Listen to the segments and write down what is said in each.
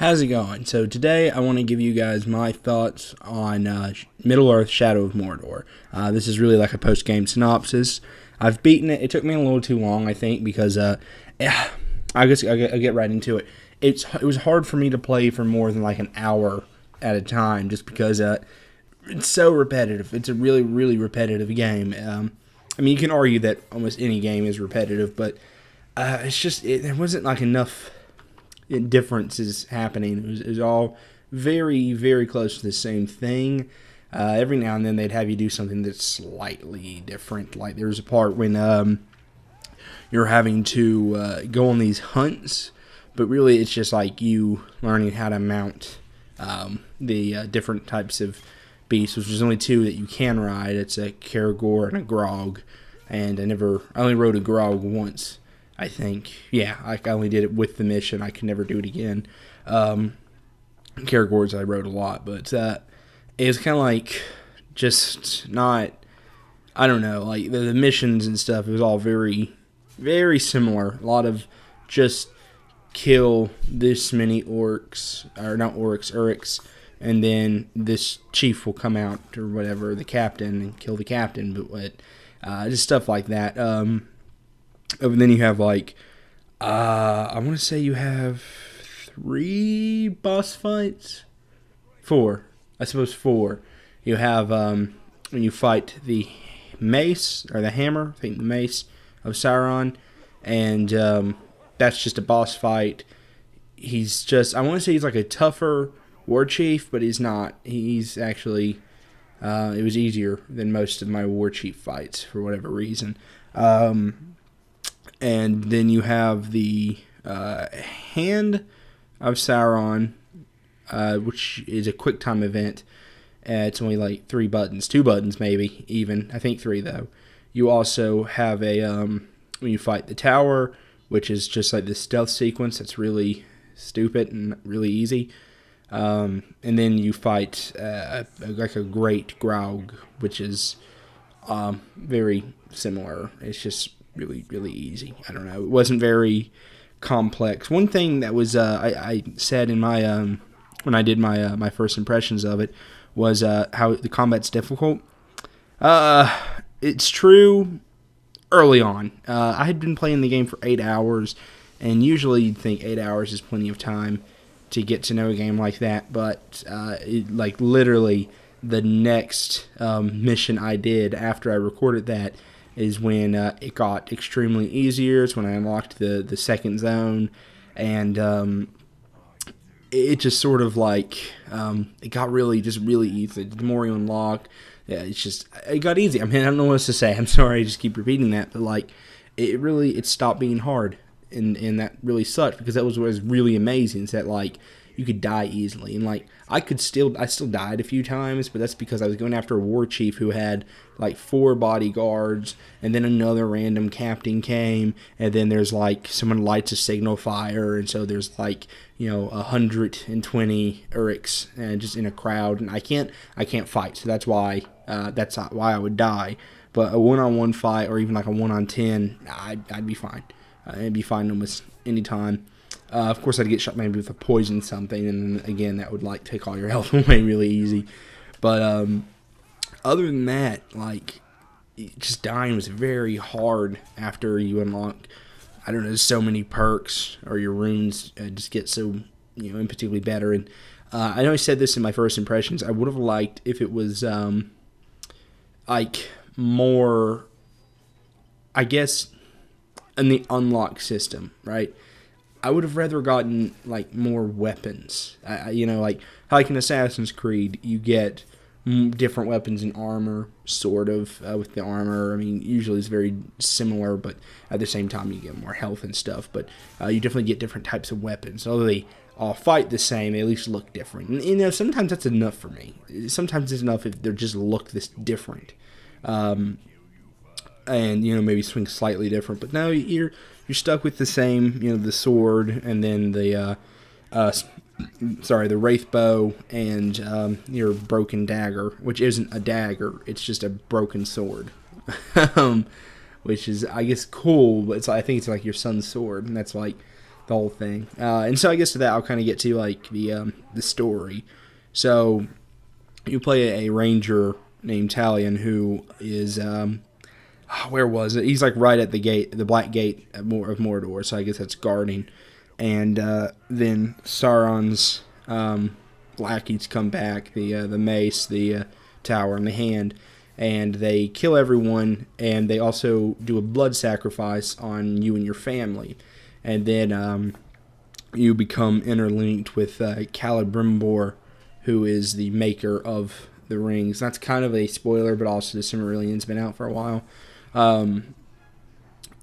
How's it going? So today I want to give you guys my thoughts on Middle-earth: Shadow of Mordor. This is really like a post-game synopsis. I've beaten it. It took me a little too long, I think, because I guess I'll get right into it. It was hard for me to play for more than like an hour at a time, just because it's so repetitive. It's a really, really repetitive game. I mean, you can argue that almost any game is repetitive, but it's just there wasn't like enough differences happening. It was all very, very close to the same thing. Every now and then they'd have you do something that's slightly different. Like there was a part when you're having to go on these hunts, but really it's just like you learning how to mount the different types of beasts, which there's only two that you can ride. It's a Caragor and a Grog, and I only rode a Grog once, I think. Yeah, I only did it with the mission. I could never do it again. Caragors I rode a lot, but it's kind of like just not, I don't know, like the missions and stuff, it was all very, very similar. A lot of just kill this many orcs, or not orcs, Uruks, and then this chief will come out, or whatever, the captain, and kill the captain, but just stuff like that. And then you have like, I want to say you have 3 boss fights? 4. I suppose 4. You have, when you fight the mace, or the hammer, I think the mace of Sauron, and that's just a boss fight. He's just, I want to say he's like a tougher war chief, but he's not. He's actually, it was easier than most of my war chief fights, for whatever reason. And then you have the Hand of Sauron, which is a quick time event. It's only like 3 buttons, 2 buttons maybe, even. I think 3 though. You also have a, when you fight the tower, which is just like this stealth sequence that's really stupid and really easy. And then you fight like a great Graug, which is very similar. It's just really, really easy. I don't know. It wasn't very complex. One thing that was I said in my when I did my first impressions of it was how the combat's difficult. It's true early on. I had been playing the game for 8 hours, and usually you'd think 8 hours is plenty of time to get to know a game like that, but like literally the next mission I did after I recorded that is when it got extremely easier. It's when I unlocked the second zone, and it just sort of like it got really easy. The more you unlock, yeah, it got easy. I mean, I don't know what else to say. I'm sorry, I just keep repeating that, but like it stopped being hard, and that really sucked, because that was what was really amazing. Is that like you could die easily, and like I still died a few times, but that's because I was going after a war chief who had like 4 bodyguards, and then another random captain came, and then there's like someone lights a signal fire, and so there's like 120 Uruks and just in a crowd, and I can't fight, so that's why I would die. But a 1-on-1 fight, or even like a 1-on-10, I'd be fine. I'd be fine almost any time. Of course, I'd get shot maybe with a poison something, and then again, that would like take all your health away really easy. But other than that, like, just dying was very hard after you unlock, I don't know, so many perks, or your runes just get so, particularly better. And I know I said this in my first impressions. I would have liked if it was like more, I guess, in the unlock system, right? I would have rather gotten like more weapons. Like in Assassin's Creed, you get different weapons and armor, sort of, with the armor. I mean, usually it's very similar, but at the same time you get more health and stuff. But you definitely get different types of weapons. Although they all fight the same, they at least look different. And sometimes that's enough for me. Sometimes it's enough if they just look this different. And maybe swing slightly different. But no, you're stuck with the same, the sword, and then the wraith bow, and your broken dagger, which isn't a dagger, it's just a broken sword. Which is, I guess, cool, but I think it's like your son's sword, and that's like the whole thing. And so I guess to that I'll kind of get to like the story. So you play a ranger named Talion who is where was it? He's like right at the gate, the Black Gate of Mordor. So I guess that's guarding. And then Sauron's lackeys come back, the mace, the tower, and the hand, and they kill everyone. And they also do a blood sacrifice on you and your family. And then you become interlinked with Celebrimbor, who is the maker of the rings. That's kind of a spoiler, but also the Silmarillion's been out for a while. And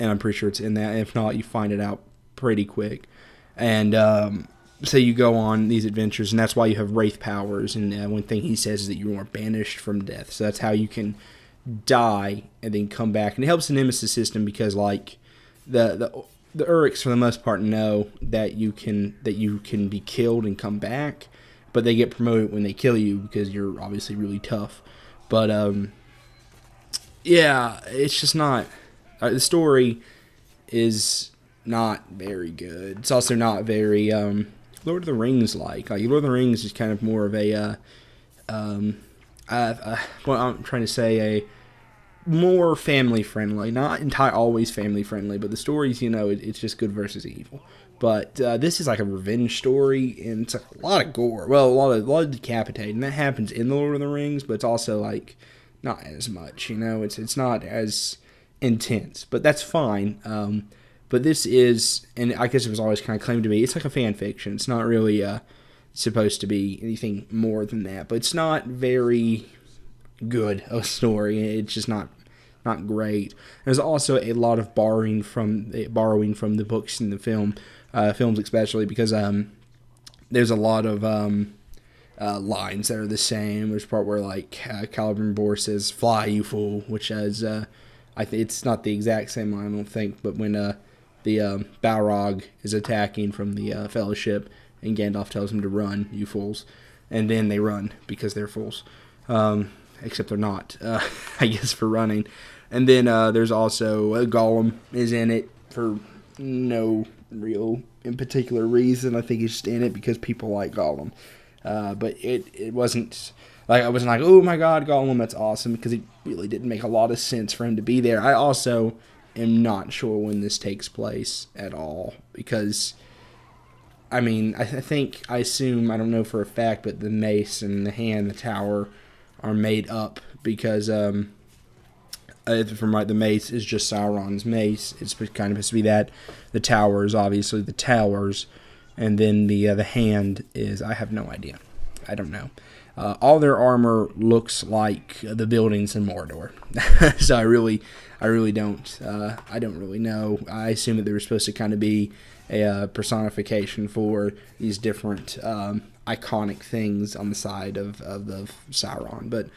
I'm pretty sure it's in that. If not, you find it out pretty quick. And so you go on these adventures, and that's why you have wraith powers. And one thing he says is that you are banished from death. So that's how you can die and then come back. And it helps the Nemesis system because, like, the Uruks, for the most part, know that you can be killed and come back, but they get promoted when they kill you because you're obviously really tough. But yeah, it's just not. The story is not very good. It's also not very Lord of the Rings like. Like Lord of the Rings is kind of more of a what I'm trying to say, a more family friendly, not always family friendly, but the stories, it's just good versus evil. But this is like a revenge story, and it's a lot of gore. Well, a lot of decapitating. That happens in the Lord of the Rings, but it's also like not as much. It's not as intense, but that's fine. But this is, and I guess it was always kind of claimed to be, it's like a fan fiction. It's not really supposed to be anything more than that, but it's not very good a story. It's just not great. There's also a lot of borrowing from the books and the films especially, because there's a lot of lines that are the same. There's a part where like Celebrimbor says "Fly, you fool," which is it's not the exact same line, I don't think, but when the Balrog is attacking from the Fellowship, and Gandalf tells him to run, you fools, and then they run because they're fools. Except they're not, I guess, for running. And then there's also Gollum is in it for no real in particular reason. I think he's just in it because people like Gollum. But it wasn't like, I wasn't like, oh my god, Gollum, that's awesome, because it really didn't make a lot of sense for him to be there. I also am not sure when this takes place at all, because I mean, I assume, I don't know for a fact, but the mace and the hand, the tower, are made up because from the mace is just Sauron's mace. It's kind of supposed to be that. The tower is obviously the towers, and then the hand is, I have no idea. I don't know. All their armor looks like the buildings in Mordor, so I really don't. I don't really know. I assume that they were supposed to kind of be a personification for these different iconic things on the side of Sauron. But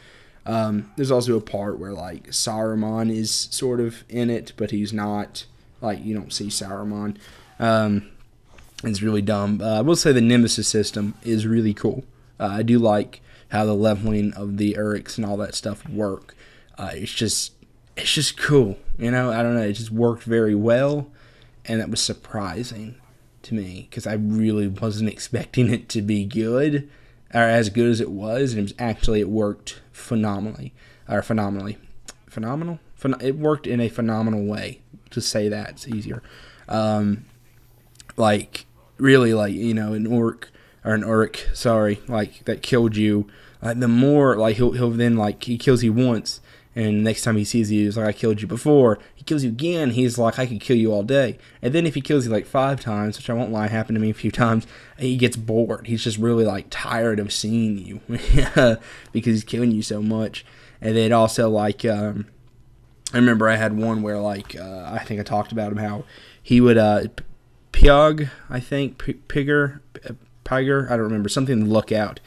there's also a part where like Saruman is sort of in it, but he's not. Like, you don't see Saruman. It's really dumb. I will say the Nemesis system is really cool. I do like how the leveling of the Uruks and all that stuff work. It's just cool. I don't know. It just worked very well. And that was surprising to me, because I really wasn't expecting it to be good, or as good as it was. And it worked phenomenally. Phenomenal? It worked in a phenomenal way. To say that, it's easier. Really, an orc, or an Uruk, sorry, like, that killed you, the more, like, he'll then, like, he kills you once, and next time he sees you, he's like, I killed you before. He kills you again, he's like, I could kill you all day. And then if he kills you like 5 times, which I won't lie, happened to me a few times, he gets bored. He's just really like tired of seeing you because he's killing you so much. And then also like, I remember I had one where like, I think I talked about him, how he would, Pigger, I don't remember, something to look out.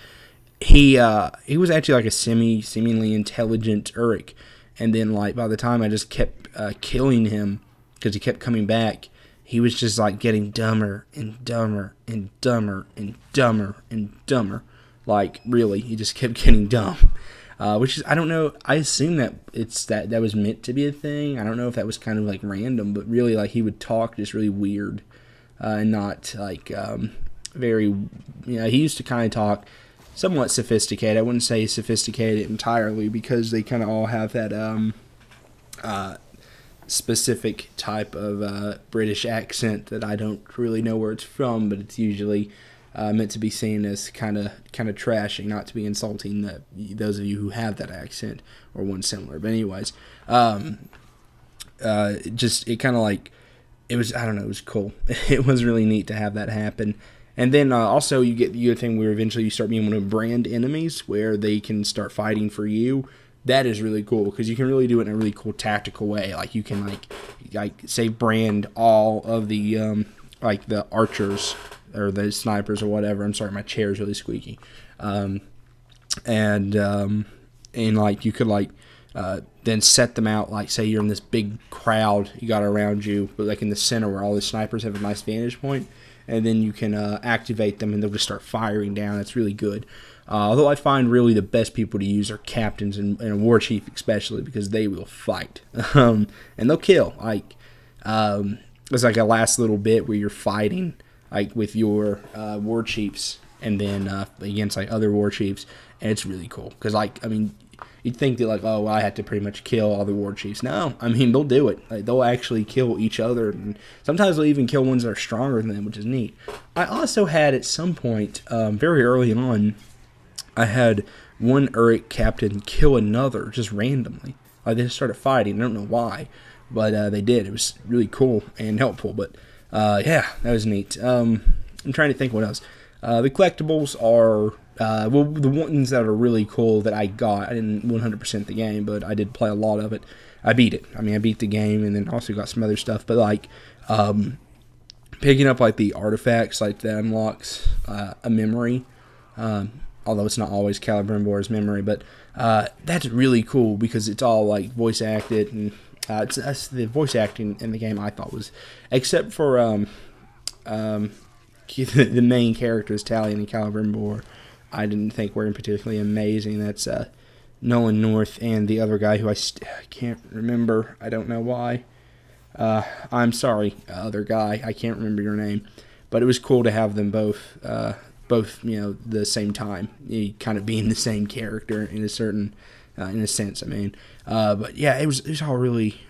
He was actually like a seemingly intelligent Uruk, and then like by the time I just kept killing him because he kept coming back, he was just like getting dumber and dumber and dumber and dumber and dumber. Like really, he just kept getting dumb. Which is, I don't know. I assume that that was meant to be a thing. I don't know if that was kind of like random, but really like he would talk just really weird. and not like very. He used to kind of talk somewhat sophisticated. I wouldn't say sophisticated entirely because they kind of all have that specific type of British accent that I don't really know where it's from, but it's usually meant to be seen as kind of trashing, not to be insulting those of you who have that accent or one similar. But anyways, it kind of like it was. I don't know. It was cool. It was really neat to have that happen. And then also you get the other thing where eventually you start being able to brand enemies where they can start fighting for you. That is really cool because you can really do it in a really cool tactical way. Like you can like say brand all of the like the archers or the snipers or whatever. I'm sorry, my chair is really squeaky. And like you could like then set them out. Like say you're in this big crowd you got around you, but like in the center where all the snipers have a nice vantage point, and then you can activate them and they'll just start firing down. That's really good. Although I find really the best people to use are captains and a war chief especially because they will fight and they'll kill. Like it's like a last little bit where you're fighting like with your war chiefs and then against like other war chiefs, and it's really cool because like I mean you'd think that like oh well, I had to pretty much kill all the war chiefs. No, I mean they'll do it. Like, they'll actually kill each other, and sometimes they'll even kill ones that are stronger than them, which is neat. I also had at some point very early on. I had one Uruk captain kill another just randomly. Like they just started fighting. I don't know why, but they did. It was really cool and helpful. But yeah, that was neat. I'm trying to think what else. The collectibles are well, the ones that are really cool that I got. I didn't 100% the game, but I did play a lot of it. I beat it. I mean, I beat the game and then also got some other stuff. But like picking up like the artifacts, like that unlocks a memory. Although it's not always Calibrimbor's memory, but that's really cool because it's all like voice acted, and that's the voice acting in the game I thought was, except for the main characters, Talion and Calibrimbor, I didn't think were particularly amazing. That's Nolan North and the other guy who I can't remember. I don't know why. I'm sorry, other guy. I can't remember your name, but it was cool to have them both the same time, you kind of being the same character in a certain in a sense. I mean, but yeah, it was all really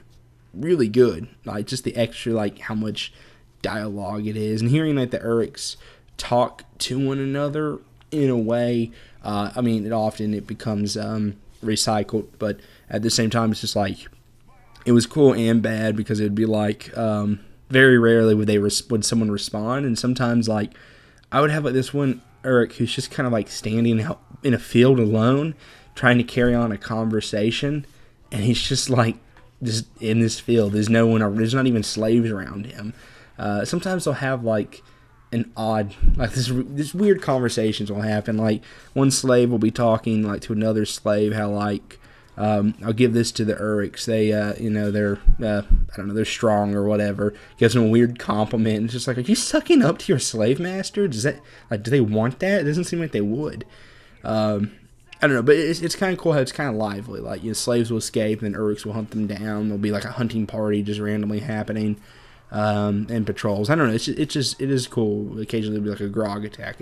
really good. Like just the extra like how much dialogue it is, and hearing like the Uruks talk to one another in a way. I mean, it becomes recycled, but at the same time, it's just like it was cool and bad because it would be like very rarely would someone respond, and sometimes like. I would have like this one Uruk who's just kind of like standing out in a field alone, trying to carry on a conversation, and he's just like just in this field. There's no one. There's not even slaves around him. Sometimes they'll have like an odd, like this weird conversations will happen. Like one slave will be talking like to another slave how like. I'll give this to the Uruks. They, they're, I don't know, they're strong or whatever. Gives them a weird compliment. It's just like, are you sucking up to your slave master? Does that, like, do they want that? It doesn't seem like they would. I don't know, but it's kind of cool how it's kind of lively. Like, slaves will escape and then Uruks will hunt them down. There'll be like a hunting party just randomly happening, and patrols. I don't know. It is cool. Occasionally there'll be like a grog attack.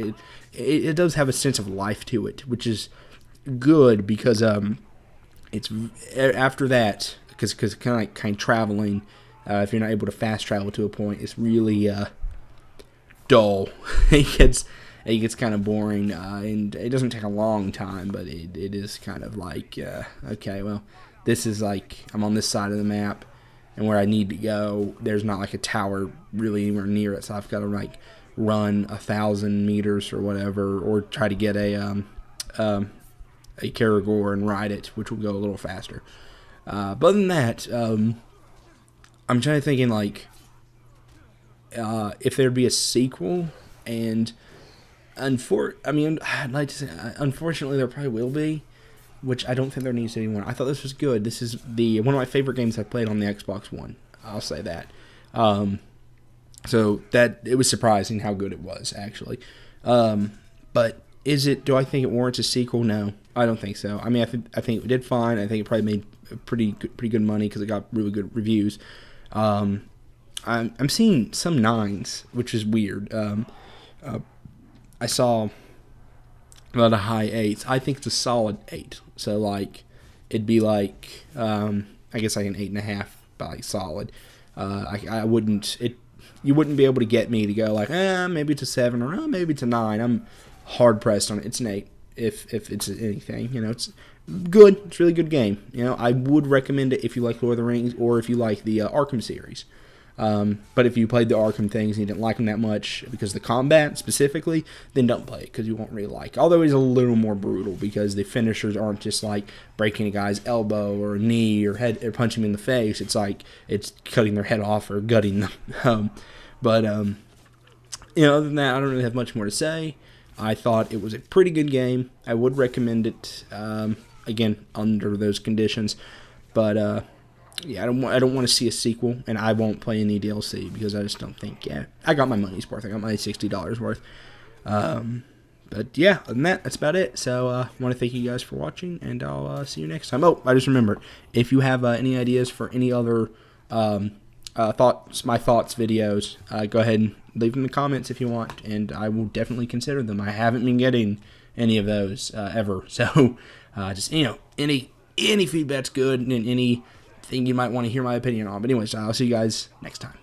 It does have a sense of life to it, which is good because, it's after that because kind of traveling. If you're not able to fast travel to a point, it's really dull. it gets kind of boring, and it doesn't take a long time, but it is kind of like okay, well, this is like I'm on this side of the map, and where I need to go, there's not like a tower really anywhere near it, so I've got to like run 1,000 meters or whatever, or try to get a Caragor and ride it, which will go a little faster. But other than that, I'm trying to thinking like if there'd be a sequel, and I'd like to say unfortunately there probably will be, which I don't think there needs to be one. I thought this was good. This is one of my favorite games I played on the Xbox One. I'll say that. So that it was surprising how good it was actually. But do I think it warrants a sequel? No, I don't think so. I mean, I think it did fine. I think it probably made pretty good money because it got really good reviews. I I'm seeing some 9s, which is weird. I saw about a high 8. I think it's a solid 8. So like, it'd be like I guess like an 8.5 by like solid. I wouldn't you wouldn't be able to get me to go like maybe it's a 7 or maybe it's a 9. I'm hard pressed on it. It's an 8 if it's anything. You know, it's good. It's a really good game. You know, I would recommend it if you like Lord of the Rings or if you like the Arkham series. But if you played the Arkham things and you didn't like them that much because of the combat specifically, then don't play it because you won't really like it. Although it's a little more brutal because the finishers aren't just like breaking a guy's elbow or knee or head or punching him in the face. It's like it's cutting their head off or gutting them. You know, other than that, I don't really have much more to say. I thought it was a pretty good game. I would recommend it, again, under those conditions. But, yeah, I don't want to see a sequel, and I won't play any DLC because I just don't think, I got my money's worth. I got my $60 worth. But, yeah, other than that, that's about it. So, I want to thank you guys for watching, and I'll see you next time. Oh, I just remembered. If you have any ideas for any other my thoughts videos, go ahead and leave them in the comments if you want, and I will definitely consider them. I haven't been getting any of those ever, so just, you know, any feedback's good, and anything you might want to hear my opinion on. But anyways, I'll see you guys next time.